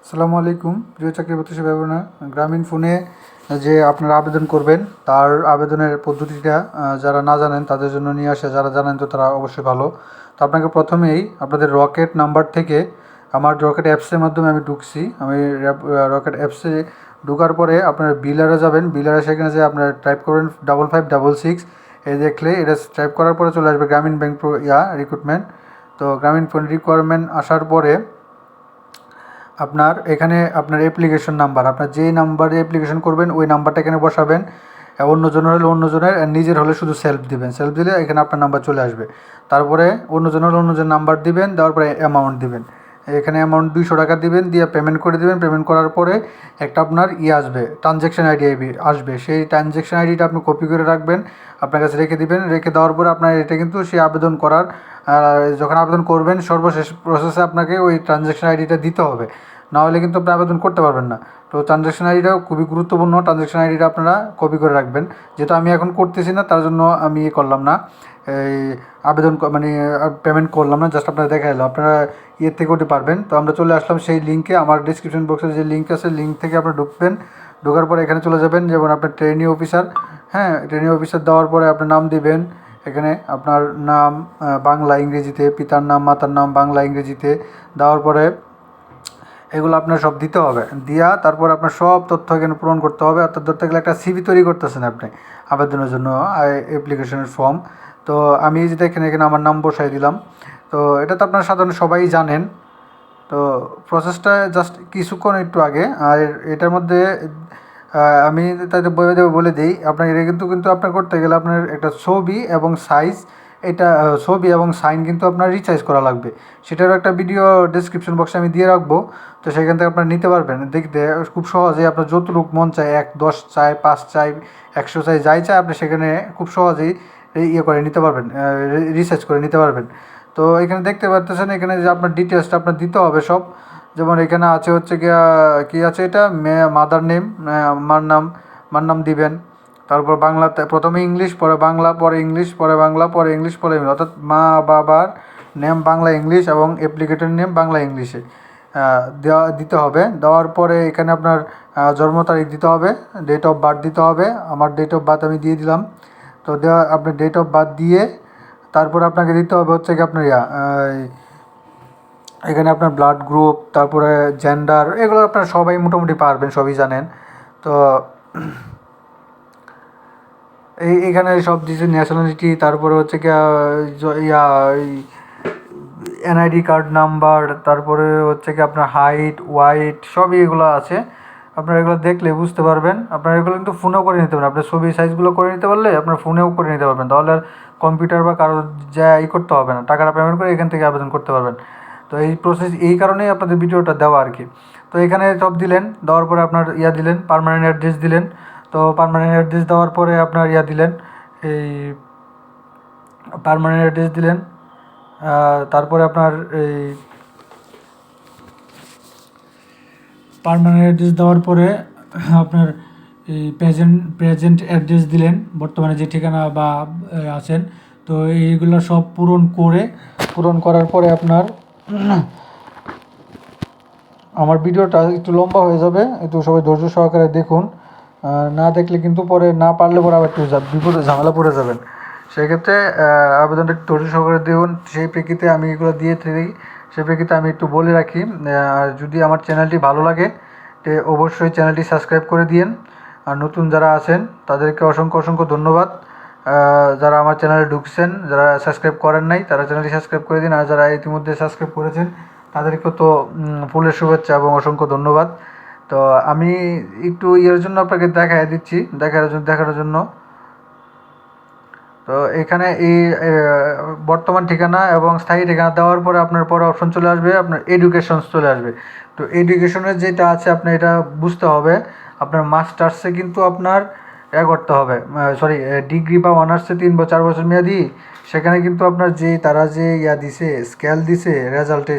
আসসালামু আলাইকুম প্রিয় চাকরি প্রত্যাশী ভাই বোনেরা। গ্রামীণ ফোনে যে আপনারা আবেদন করবেন তার আবেদনের পদ্ধতিটা যারা না জানেন তাদের জন্য নিয়ে আসে, যারা জানেন তো তারা অবশ্যই ভালো। তো আপনাকে প্রথমেই আপনাদের রকেট নাম্বার থেকে আমার রকেট অ্যাপসের মাধ্যমে আমি ঢুকছি। আমি রকেট অ্যাপসে ঢোকার পরে আপনার বিলারে যাবেন, বিলারে সেখানে যে আপনার টাইপ করবেন 5556, এই দেখলে এটা টাইপ করার পরে চলে আসবে গ্রামীণ ব্যাংক রিক্রুটমেন্ট। তো গ্রামীণ ফোন রিকোয়ারমেন্ট আসার পরে আপনার এখানে আপনার অ্যাপ্লিকেশন নাম্বার, আপনার যেই নাম্বারে অ্যাপ্লিকেশন করবেন ওই নাম্বারটা এখানে বসাবেন। অন্যজনের হলে অন্যজনের, নিজের হলে শুধু সেলফ দিবেন। সেলফ দিলে এখানে আপনার নাম্বার চলে আসবে। তারপরে অন্যজনের হলে অন্যজনের নাম্বার দিবেন, দেওয়ার পরে অ্যামাউন্ট দিবেন। এখানে অ্যামাউন্ট 200 টাকা দিবেন, দিয়ে পেমেন্ট করে দিবেন। পেমেন্ট করার পরে একটা আপনার আসবে, ট্রানজ্যাকশন আইডি আসবে। সেই ট্রানজ্যাকশন আইডিটা আপনি কপি করে রাখবেন, আপনার কাছে রেখে দিবেন। রেখে দেওয়ার পরে আপনার এটা কিন্তু সেই আবেদন করার যখন আবেদন করবেন সর্বশেষ প্রসেসে আপনাকে ওই ট্রানজ্যাকশন আইডিটা দিতে হবে, না হলে কিন্তু আপনি আবেদন করতে পারবেন না। তো ট্রানজ্যাকশন আইডিটাও খুবই গুরুত্বপূর্ণ, ট্রানজ্যাকশন আইডিটা আপনারা কপি করে রাখবেন। যেহেতু আমি এখন করতেছি না তার জন্য আমি করলাম না, এই আবেদন মানে পেমেন্ট করলাম না, জাস্ট আপনারা দেখা এলো। আপনারা থেকে ওটি পারবেন। তো আমরা চলে আসলাম সেই লিঙ্কে, আমার ডিসক্রিপশন বক্সে যে লিঙ্ক আছে লিঙ্ক থেকে আপনারা ঢুকবেন। ঢোকার পরে এখানে চলে যাবেন, যেমন আপনার ট্রেনিং অফিসার, হ্যাঁ ট্রেনিং অফিসার দেওয়ার পরে আপনার নাম দিবেন। এখানে আপনার নাম বাংলা ইংরেজিতে, পিতার নাম মাতার নাম বাংলা ইংরেজিতে দেওয়ার পরে এগুলো আপনার সব দিতে হবে। দিয়া তারপর আপনার সব তথ্য এখানে পূরণ করতে হবে। অর্থাৎ ধরতে গেলে একটা সিভি তৈরি করতেছেন আপনি আবেদনের জন্য, অ্যাপ্লিকেশনের ফর্ম। তো আমি যেটা এখানে আমার নাম বসাই দিলাম। তো এটা তো আপনারা সাধারণত সবাই জানেন। তো প্রসেসটা জাস্ট কিছুক্ষণ একটু আগে। আর এটার মধ্যে আমি তাদের বলে দিই আপনার, এটা কিন্তু কিন্তু আপনার করতে গেলে আপনার একটা ছবি এবং সাইজ, এটা ছবি এবং সাইন কিন্তু আপনার রিচার্জ করা লাগবে। সেটারও একটা ভিডিও ডিসক্রিপশন বক্সে আমি দিয়ে রাখবো। তো সেখান থেকে আপনারা নিতে পারবেন। দেখতে খুব সহজে আপনার যতটুকু মন চায়, 1, 10 চাই, 5 চাই, 100 চাই, যাই চাই আপনি সেখানে খুব সহজেই করে নিতে পারবেন, রিসার্চ করে নিতে পারবেন। তো এখানে দেখতে পাচ্ছেন এখানে যে আপনার ডিটেলসটা আপনার দিতে হবে সব। যেমন এখানে আছে হচ্ছে গিয়া কী আছে, এটা মাদার নেম, মার নাম দিবেন। তারপর বাংলাতে প্রথমে ইংলিশ, পরে বাংলা, পরে ইংলিশ, পরে বাংলা, পরে ইংলিশ, পরে ইংলিশ, অর্থাৎ মা বাবার নেম বাংলা ইংলিশ এবং অ্যাপ্লিকেটর নেম বাংলা ইংলিশে দিতে হবে। দেওয়ার পরে এখানে আপনার জন্ম তারিখ দিতে হবে, ডেট অফ বার্থ দিতে হবে। আমার ডেট অফ বার্থ আমি দিয়ে দিলাম। তো আপনার ডেট অফ বার্থ দিয়ে তারপর আপনাকে দিতে হবে হচ্ছে কি আপনার এখানে আপনার ব্লাড গ্রুপ, তারপরে জেন্ডার, এগুলো আপনারা সবাই মোটামুটি পারবেন, সবই জানেন। তো এইখানে সব দিচ্ছে ন্যাশনালিটি, তারপরে হচ্ছে কি এনআইডি কার্ড নাম্বার, তারপরে হচ্ছে কি আপনার হাইট ওয়াইট সবই এগুলো আছে। আপনারা এগুলো দেখলে বুঝতে পারবেন। আপনারা এগুলো কিন্তু ফোনেও করে নিতে পারেন। আপনার ছবি সাইজগুলো করে নিতে পারলে আপনার ফোনেও করে নিতে পারবেন, তাহলে আর কম্পিউটার বা কারো যা করতে হবে না, টাকাটা পেমেন্ট করে এখান থেকে আবেদন করতে পারবেন। তো এই প্রসেস এই কারণেই আপনাদের ভিডিওটা দেওয়া আর কি। তো এখানে সব দিলেন, দেওয়ার পরে আপনার দিলেন, পার্মানেন্ট অ্যাড্রেস দিলেন। তো পার্মানেন্ট অ্যাড্রেস দেওয়ার পরে আপনার দিলেন, এই পার্মানেন্ট অ্যাড্রেস দিলেন। তারপরে আপনার এই পার্মানেন্ট অ্যাড্রেস দেওয়ার পরে আপনার এই প্রেজেন্ট অ্যাড্রেস দিলেন, বর্তমানে যে ঠিকানা বা আছেন। তো এইগুলো সব পূরণ করার পরে আপনার আমার ভিডিওটা একটু লম্বা হয়ে যাবে, একটু সবাই ধৈর্য সহকারে দেখুন। না দেখলে কিন্তু পরে না পারলে পরে আবার একটু বিপদে ঝামেলা পড়ে যাবেন। সেক্ষেত্রে আবেদনটা একটু ধৈর্য সহকারে দেখুন। সেই প্রেক্ষিতে আমি এগুলো দিয়ে থাকি, সেই প্রেক্ষিতে আমি একটু বলে রাখি। আর যদি আমার চ্যানেলটি ভালো লাগে তো অবশ্যই চ্যানেলটি সাবস্ক্রাইব করে দিন। আর নতুন যারা আছেন তাদেরকে অসংখ্য অসংখ্য ধন্যবাদ। যারা আমার চ্যানেলে ঢুকছেন, যারা সাবস্ক্রাইব করেন নাই তারা চ্যানেলটি সাবস্ক্রাইব করে দিন। আর যারা ইতিমধ্যে সাবস্ক্রাইব করেছেন তাদেরকেও তো ফুলের শুভেচ্ছা এবং অসংখ্য ধন্যবাদ। তো আমি একটু জন্য আপনাকে দেখার জন্য তো এখানে এই বর্তমান ঠিকানা এবং স্থায়ী ঠিকানা দেওয়ার পরে আপনার পরে অপশন চলে আসবে, আপনার এডুকেশন চলে আসবে। তো এডুকেশনের যেটা আছে আপনার এটা বুঝতে হবে। আপনার মাস্টার্সে কিন্তু আপনার করতে হবে, সরি ডিগ্রি বা অনার্সে 3 বা 4 বছর মেয়াদি। সেখানে কিন্তু আপনার তারা যে দিছে স্কেল দিছে রেজাল্টে,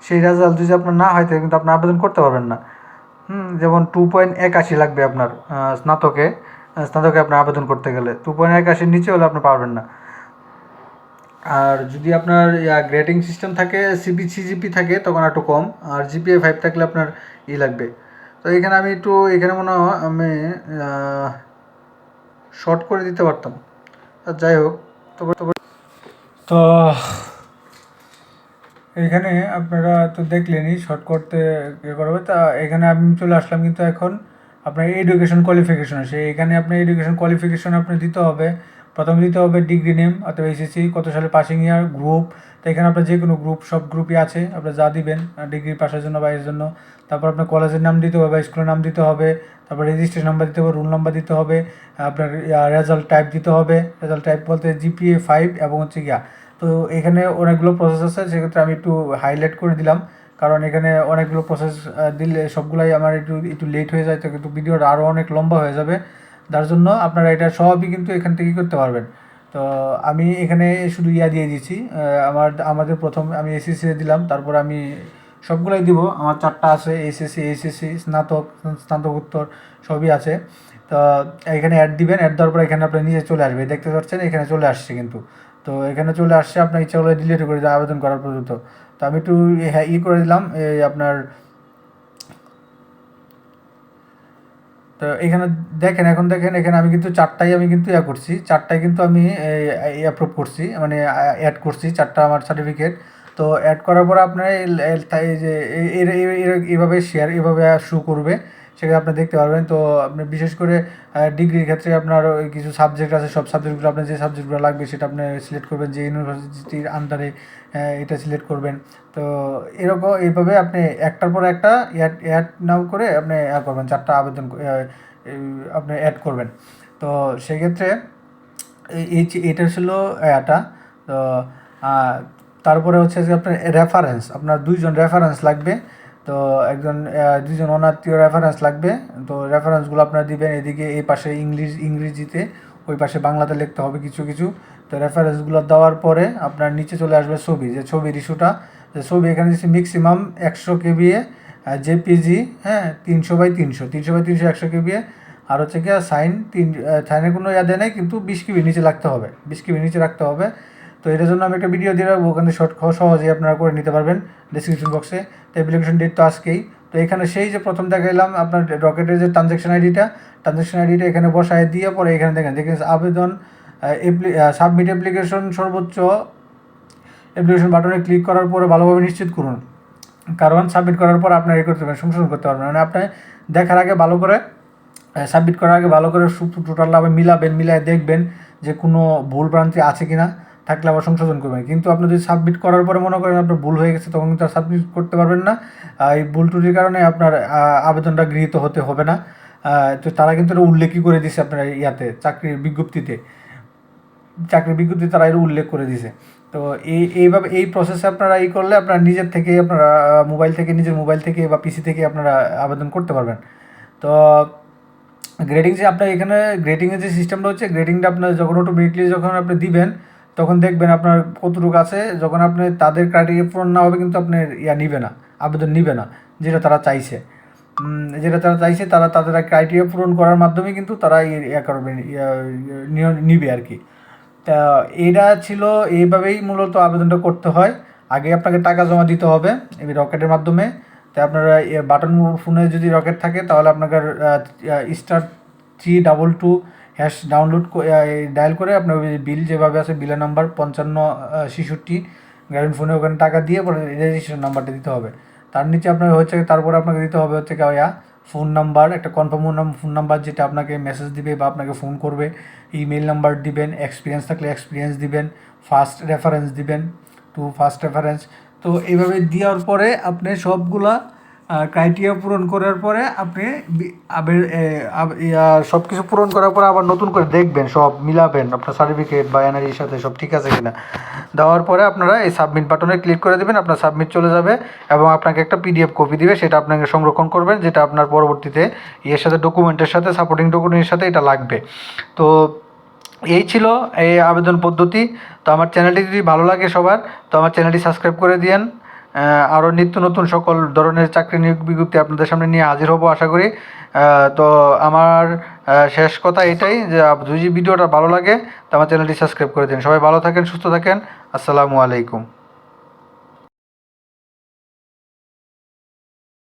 সেই রেজাল্ট যদি আপনার না হয় তাহলে কিন্তু আপনি আবেদন করতে পারবেন না। যেমন 2.81 লাগবে আপনার স্নাতকে আপনি আবেদন করতে গেলে 2.81 নিচে হলে আপনি পারবেন না। আর যদি আপনার গ্রেডিং সিস্টেম থাকে সিজিপি থাকে তখন একটু কম, আর জিপিএ 5 থাকলে আপনার লাগবে। তো এখানে আমি একটু এখানে মনে হয় আমি শর্ট করে দিতে পারতাম, যাই হোক। তো এখানে আপনারা তো দেখলেনই শর্ট করতে করবে। তা এখানে আমি চলে আসলাম, কিন্তু এখন আপনার এডুকেশন কোয়ালিফিকেশন আছে। এখানে আপনার এডুকেশন কোয়ালিফিকেশন আপনি দিতে হবে। প্রথমে দিতে হবে ডিগ্রি নেম অথবা এসএসসি কত সালে পাসিং ইয়ার, গ্রুপ। তো এখানে আপনার যে কোনো গ্রুপ, সব গ্রুপই আছে, আপনার যা দিবেন ডিগ্রি পাসের জন্য বা এর জন্য। তারপর আপনার কলেজের নাম দিতে হবে বা স্কুলের নাম দিতে হবে। তারপর রেজিস্ট্রেশন নাম্বার দিতে হবে, রোল নাম্বার দিতে হবে। আপনার রেজাল্ট টাইপ দিতে হবে। রেজাল্ট টাইপ বলতে জিপিএ 5 এবং হচ্ছে গিয়া। তো এখানে অনেকগুলো প্রসেস আছে, সেক্ষেত্রে আমি একটু হাইলাইট করে দিলাম, কারণ এখানে অনেকগুলো প্রসেস দিলে সবগুলাই আমার একটু একটু লেট হয়ে যায়, তো কিন্তু ভিডিওটা আরও অনেক লম্বা হয়ে যাবে। যার জন্য আপনারা এটা সবই কিন্তু এখান থেকেই করতে পারবেন। তো আমি এখানে শুধু দিয়ে দিয়েছি। আমাদের প্রথম আমি এসএসসি দিলাম, তারপর আমি সবগুলাই দিব। আমার 4টা আছে, এসএসসি, স্নাতক, স্নাতকোত্তর সবই আছে। তো এখানে অ্যাড দিবেন, অ্যাড দেওয়ার পর এখানে আপনার নিচে চলে আসবে, দেখতে পাচ্ছেন এখানে চলে আসছে কিন্তু। তো এখানে চলে আসছে, আপনার ইচ্ছা করলে ডিলিট করে দিতে আবেদন করার পর্যন্ত। তো আমি একটু হ্যাঁ করে দিলাম এই আপনার। তো এখানে দেখেন, এখন দেখেন এখানে আমি কিন্তু 4টাই আমি কিন্তু করছি, 4টাই কিন্তু আমি অ্যাপ্রুভ করছি, মানে অ্যাড করছি 4টা আমার সার্টিফিকেট। তো অ্যাড করার পর আপনার এই যে এইভাবে শেয়ার এভাবে শো করবে, সেখানে আপনি দেখতে পারবেন। তো আপনি বিশেষ করে ডিগ্রির ক্ষেত্রে আপনার ওই কিছু সাবজেক্ট আছে, সব সাবজেক্টগুলো আপনার যে সাবজেক্টগুলো লাগবে সেটা আপনি সিলেক্ট করবেন, যে ইউনিভার্সিটির আন্ডারে এটা সিলেক্ট করবেন। তো এরকম এইভাবে আপনি একটার পর একটা অ্যাড নাও করে আপনি করবেন, 4টা আবেদন আপনি অ্যাড করবেন। তো সেক্ষেত্রে এটা ছিল এটা। তো তারপরে হচ্ছে যে আপনার রেফারেন্স, আপনার 2জন রেফারেন্স লাগবে। তো একজন 2জন অনাত্মীয় রেফারেন্স লাগবে। তো রেফারেন্সগুলো আপনারা দিবেন, এদিকে এই পাশে ইংরেজিতে, ওই পাশে বাংলাতে লিখতে হবে কিছু কিছু। তো রেফারেন্সগুলো দেওয়ার পরে আপনার নিচে চলে আসবে ছবি, যে ছবির ইস্যুটা, যে ছবি এখানে দিচ্ছি ম্যাক্সিমাম 100 কেবিএ জেপিজি, হ্যাঁ 300x300, 300x300 100 কেবিএ। আর হচ্ছে কি সাইনের কোনো দেয় নেই, কিন্তু 20 কেবি নিচে রাখতে হবে, 20 কেবি নিচে রাখতে হবে। তো এটার জন্য আমি একটা ভিডিও দিয়ে রাখবো, ওখানে শর্ট সহজেই আপনারা করে নিতে পারবেন ডিসক্রিপশন বক্সে। তো অ্যাপ্লিকেশন ডেট তো আজকেই। তো এখানে সেই যে প্রথম দেখাইলাম আপনার রকেটের যে ট্রানজ্যাকশন আইডিটা এখানে বসায় দিয়ে পরে এখানে দেখেন আবেদন সাবমিট অ্যাপ্লিকেশন, সর্বোচ্চ অ্যাপ্লিকেশন বাটনে ক্লিক করার পরে ভালোভাবে নিশ্চিত করুন, কারণ সাবমিট করার পর আপনার করতে পারবেন, সংশোধন করতে পারবেন। মানে আপনি দেখার আগে ভালো করে, সাবমিট করার আগে ভালো করে টোটাল আবার মিলায় দেখবেন যে কোনো ভুল ভ্রান্তি আছে কিনা, থাকলে আবার সংশোধন করবেন। কিন্তু আপনি যদি সাবমিট করার পরে মনে করেন আপনার ভুল হয়ে গেছে, তখন কিন্তু সাবমিট করতে পারবেন না। এই ভুল ত্রুটির কারণে আপনার আবেদনটা গৃহীত হতে হবে না। তো তারা কিন্তু এটা উল্লেখই করে দিছে আপনার চাকরির বিজ্ঞপ্তিতে তারা এর উল্লেখ করে দিছে। তো এইভাবে এই প্রসেসে আপনারা করলে আপনারা নিজের থেকে, আপনারা নিজের মোবাইল থেকে বা পিসি থেকে আপনারা আবেদন করতে পারবেন। তো গ্রেডিং যে আপনার এখানে গ্রেডিংয়ের যে সিস্টেমটা হচ্ছে, গ্রেডিংটা আপনার যখন অটোমেটিকলি যখন আপনি দিবেন, তখন দেখবেন আপনার কতটুকু আছে। যখন আপনি তাদের ক্রাইটেরিয়া পূরণ না হবে, কিন্তু আপনার নিবে না, আবেদন নিবে না, যেটা তারা চাইছে। তারা তাদের ক্রাইটেরিয়া পূরণ করার মাধ্যমে কিন্তু তারা করবে, নিবে আর কি। তা এটা ছিল, এইভাবেই মূলত আবেদনটা করতে হয়। আগে আপনাকে টাকা জমা দিতে হবে এই রকেটের মাধ্যমে। তাই আপনারা বাটন ফোনে যদি রকেট থাকে, তাহলে আপনাকে *322# ডাউনলোড ডায়াল করে আপনার বিল যেভাবে আছে, বিলের নাম্বার 5566 গ্রামীণ ফোনে, ওখানে টাকা দিয়ে পরে রেজিস্ট্রেশন নাম্বারটা দিতে হবে। তার নিচে আপনার হচ্ছে, তারপরে আপনাকে দিতে হবে হচ্ছে ফোন নাম্বার, একটা কনফার্ম ফোন নাম্বার, যেটা আপনাকে মেসেজ দিবে বা আপনাকে ফোন করবে। ইমেল নাম্বার দিবেন, এক্সপিরিয়েন্স থাকলে এক্সপিরিয়েন্স দিবেন, ফার্স্ট রেফারেন্স দিবেন, ফার্স্ট রেফারেন্স। তো এইভাবে দেওয়ার পরে আপনি সবগুলা ক্রাইটেরিয়া পূরণ করার পরে আপনি সব কিছু পূরণ করার পরে আবার নতুন করে দেখবেন, সব মিলাবেন আপনার সার্টিফিকেট বা এনআইডির সাথে সব ঠিক আছে কিনা। দেওয়ার পরে আপনারা এই সাবমিট বাটনে ক্লিক করে দেবেন, আপনার সাবমিট চলে যাবে এবং আপনাকে একটা পিডিএফ কপি দিবে, সেটা আপনাকে সংরক্ষণ করবেন, যেটা আপনার পরবর্তীতে সাথে ডকুমেন্টের সাথে, সাপোর্টিং ডকুমেন্টের সাথে এটা লাগবে। তো এই ছিল এই আবেদন পদ্ধতি। তো আমার চ্যানেলটি যদি ভালো লাগে সবার, তো আমার চ্যানেলটি সাবস্ক্রাইব করে দিয়েন। আরও নিত্য নতুন সকল ধরনের চাকরি নিয়োগ বিজ্ঞপ্তি আপনাদের সামনে নিয়ে হাজির হব আশা করি। তো আমার শেষ কথা এটাই যে যদি ভিডিওটা ভালো লাগে তো আমার চ্যানেলটি সাবস্ক্রাইব করে দিন। সবাই ভালো থাকেন, সুস্থ থাকেন। আসসালামু আলাইকুম।